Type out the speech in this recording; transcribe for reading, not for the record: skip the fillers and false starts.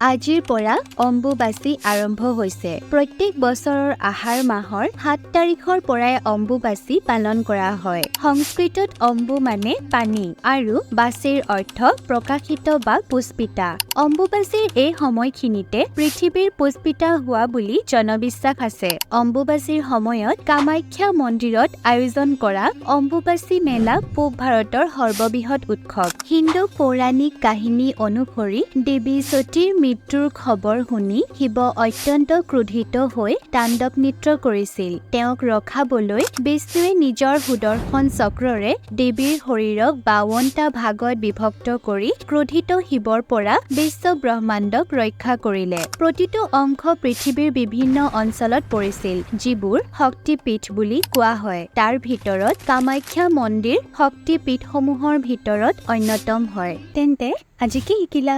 আজিৰ পৰা অম্বুবাচী আৰম্ভ হৈছে। প্ৰত্যেক বছৰৰ আহাৰ মাহৰ ৭ তাৰিখৰ পৰাই অম্বুবাচী পালন কৰা হয়। সংস্কৃতত অম্বু মানে পানী আৰু বাচীৰ অৰ্থ প্ৰকাশিত বা পুষ্পিতা। অম্বুবাচীৰ এই সময়খিনিতে পৃথিৱীৰ পুষ্পিতা হোৱা বুলি জনবিশ্বাস আছে। অম্বুবাচীৰ সময়ত কামাখ্যা মন্দিৰত আয়োজন কৰা অম্বুবাচী মেলা পূব ভাৰতৰ সৰ্ববৃহৎ উৎসৱ। হিন্দু পৌৰাণিক কাহিনী অনুসৰি দেৱী সতীৰ মৃত্যুৰ খবৰ শুনি শিৱ অত্যন্ত ক্ৰোধিত হৈ তাণ্ডৱ নৃত্য কৰিছিল। তেওঁক ৰখাবলৈ বিষ্ণুৱে নিজৰ সুদৰ্শন চক্ৰৰে দেৱীৰ শৰীৰক ৫২টা ভাগত বিভক্ত কৰি ক্ৰোধিত শিৱৰ পৰা বিশ্ব ব্ৰহ্মাণ্ডক ৰক্ষা কৰিলে। প্ৰতিটো অংশ পৃথিৱীৰ বিভিন্ন অঞ্চলত পৰিছিল, যিবোৰ শক্তিপীঠ বুলি কোৱা হয়। তাৰ ভিতৰত কামাখ্যা মন্দিৰ শক্তিপীঠসমূহৰ ভিতৰত অন্যতম হয়। তেন্তে আজি কি শিকিলা?